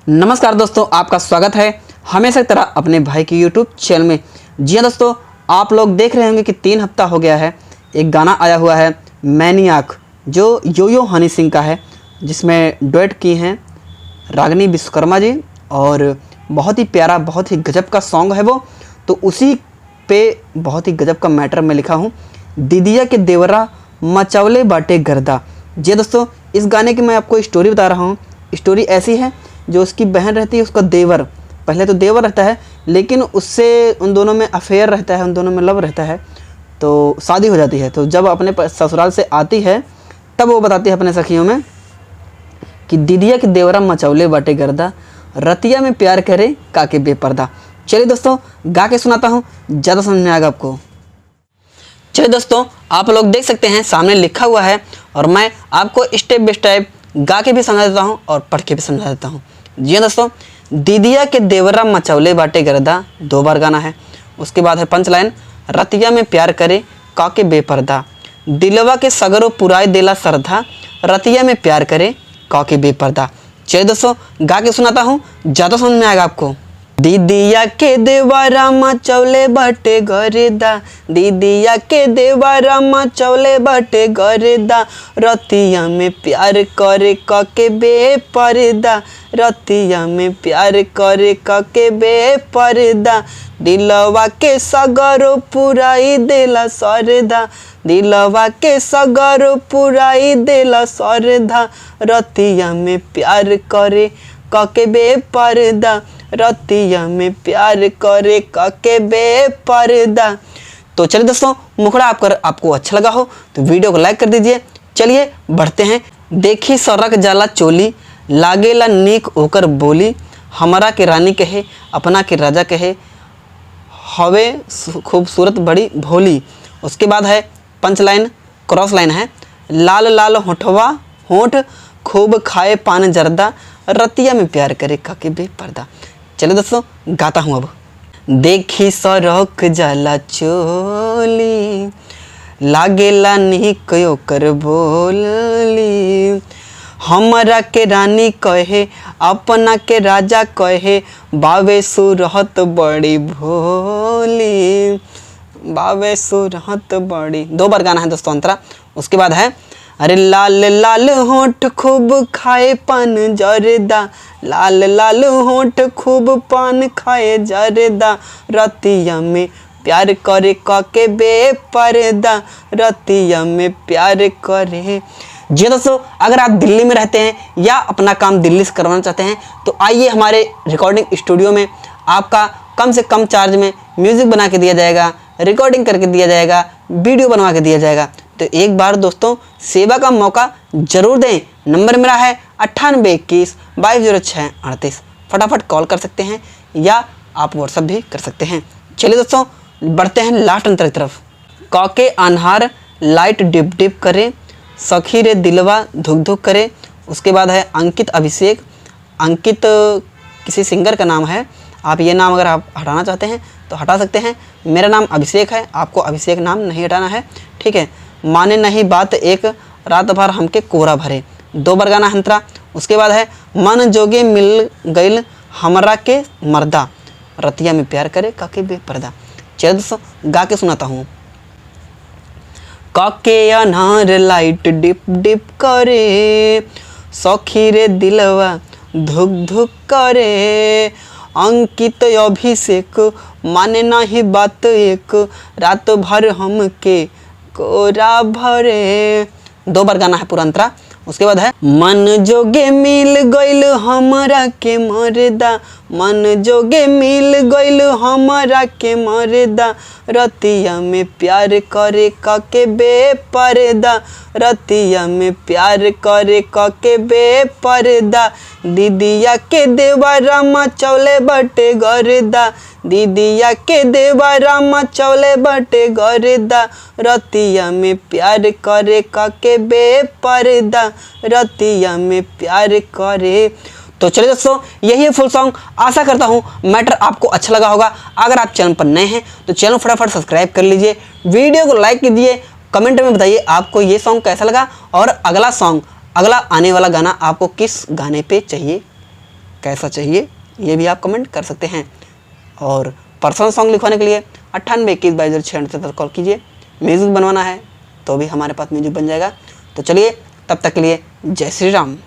नमस्कार दोस्तों, आपका स्वागत है हमेशा की तरह अपने भाई की यूट्यूब चैनल में। जी हाँ दोस्तों, आप लोग देख रहे होंगे कि 3 हफ्ता हो गया है, एक गाना आया हुआ है मैनियाक, जो यो हनी सिंह का है, जिसमें डुएट की हैं रागिनी विश्वकर्मा जी, और बहुत ही प्यारा, बहुत ही गजब का सॉन्ग है वो। तो उसी पे बहुत ही गजब का मैटर में लिखा हूँ, दीदिया के देवरा मचौले बाटे गर्दा। जी दोस्तों, इस गाने की मैं आपको स्टोरी बता रहा हूँ। स्टोरी ऐसी है, जो उसकी बहन रहती है, उसका देवर, पहले तो देवर रहता है, लेकिन उससे उन दोनों में अफेयर रहता है, उन दोनों में लव रहता है। तो शादी हो जाती है, तो जब अपने ससुराल से आती है तब वो बताती है अपने सखियों में कि दीदिया के देवरा मचौले बाटे गर्दा, रतिया में प्यार करे काके बेपर्दा। चलिए दोस्तों, गा के सुनाता हूँ, ज़्यादा समझ में आएगा आपको। चलिए दोस्तों, आप लोग देख सकते हैं सामने लिखा हुआ है, और मैं आपको स्टेप बाय स्टेप गा के भी समझा देता हूँ और पढ़ के भी समझा देता हूँ। जी हाँ दोस्तों, दीदिया के देवरा मचौले बाटे गर्दा 2 बार गाना है। उसके बाद है पंच लाइन, रतिया में प्यार करे काके बेपर्दा, दिलवा के सगरो पुराई देला सरधा, रतिया में प्यार करे काके बेपर्दा। चलिए दोस्तों, गा के सुनाता हूँ, ज़्यादा समझ में आएगा आपको। दीदिया के देवरा मचौले बाटे गर्दा, दीदिया के देवरा मचौले बाटे गर्दा, रतिया में प्यार करे काके बेपर्दा, रतिया में प्यार करे काके बेपर्दा, दिलवा के सगरो पुराई देला सरधा, दिलवा के सगरो पुराई देला सरधा, रतिया में प्यार करे काके बेपर्दा, रतिया में प्यार करे काके बेपर्दा। तो चलिए दोस्तों, मुखड़ा आपको अच्छा लगा हो तो वीडियो को लाइक कर दीजिए। चलिए बढ़ते हैं। देखी सरक जाला चोली, लागेला नीक होकर बोली, हमारा के रानी कहे अपना के राजा कहे, हवे खूबसूरत बड़ी भोली। उसके बाद है पंच लाइन, क्रॉस लाइन है, लाल लाल होठवा होठ खूब खाए पान जर्दा, रतिया में प्यार करे काके बेपर्दा। चलो दोस्तों, गाता हूँ अब। देखी सरक जाला चोली, लागेला नीक ओकर बोली, हमरा के रानी कहे अपना के राजा कहे, बावे सुरहत बड़ी भोली, बावे सुरहत बड़ी। 2 बार गाना है दोस्तों अंतरा। उसके बाद है, अरे लाल लाल होठ खूब खाए पान जरदा, लाल लाल होठ खूब पान खाए जरदा, रतिया में प्यार करे काके बेपर्दा, रतिया में प्यार करे। जी दोस्तों, अगर आप दिल्ली में रहते हैं या अपना काम दिल्ली से करवाना चाहते हैं तो आइए हमारे रिकॉर्डिंग स्टूडियो में, आपका कम से कम चार्ज में म्यूज़िक बना के दिया जाएगा, रिकॉर्डिंग करके दिया जाएगा, वीडियो बनवा के दिया जाएगा। तो एक बार दोस्तों सेवा का मौका ज़रूर दें। नंबर मेरा है 9821220638। फटाफट कॉल कर सकते हैं या आप व्हाट्सअप भी कर सकते हैं। चलिए दोस्तों, बढ़ते हैं लास्ट अंतर की तरफ। काके अनहार लाइट डिप डिप करे, सखी रे दिलवा धुक धुक करे। उसके बाद है अंकित अभिषेक। अंकित किसी सिंगर का नाम है, आप ये नाम अगर आप हटाना चाहते हैं तो हटा सकते हैं। मेरा नाम अभिषेक है, आपको अभिषेक नाम नहीं हटाना है, ठीक है। माने नहीं बात एक, रात भर हमके कोरा भरे। 2 बार गाना अंतरा। उसके बाद है, मन जोगे मिल गइल हमरा के मर्दा, रतिया में प्यार करे काके बेपर्दा। चलिए दोस्तों, गा के सुनाता हूँ। काके अनहार लाइट डिप डिप करे, सखी रे दिलवा धुक धुक करे, अंकित अभिषेक माने नहीं बात एक, रात भर हमके कोरा भरे। 2 बार गाना है पूरा अंतरा। उसके बाद है, मन जोगे मिल गइल हमरा के मर्दा, मन जोगे मिल गइल हमरा के मर्दा, रतिया में प्यार करे काके बेपर्दा, रतिया में प्यार करे काके बेपर्दा, दीदिया के देवरा मचौले बाटे गर्दा, दीदिया के देवरा मचौले बाटे गर्दा, रतिया में प्यार करे काके बेपर्दा, रतिया में प्यार करे। तो चलिए दोस्तों, यही है फुल सॉन्ग। आशा करता हूँ मैटर आपको अच्छा लगा होगा। अगर आप चैनल पर नए हैं तो चैनल फटाफट सब्सक्राइब कर लीजिए, वीडियो को लाइक कीजिए, कमेंट में बताइए आपको ये सॉन्ग कैसा लगा, और अगला सॉन्ग, अगला आने वाला गाना आपको किस गाने पे चाहिए कैसा चाहिए ये भी आप कमेंट कर सकते हैं। और पर्सनल सॉन्ग लिखवाने के लिए 98212206 कॉल कीजिए। म्यूज़िक बनवाना है तो भी हमारे पास म्यूजिक बन जाएगा। तो चलिए तब तक के लिए जय श्री राम।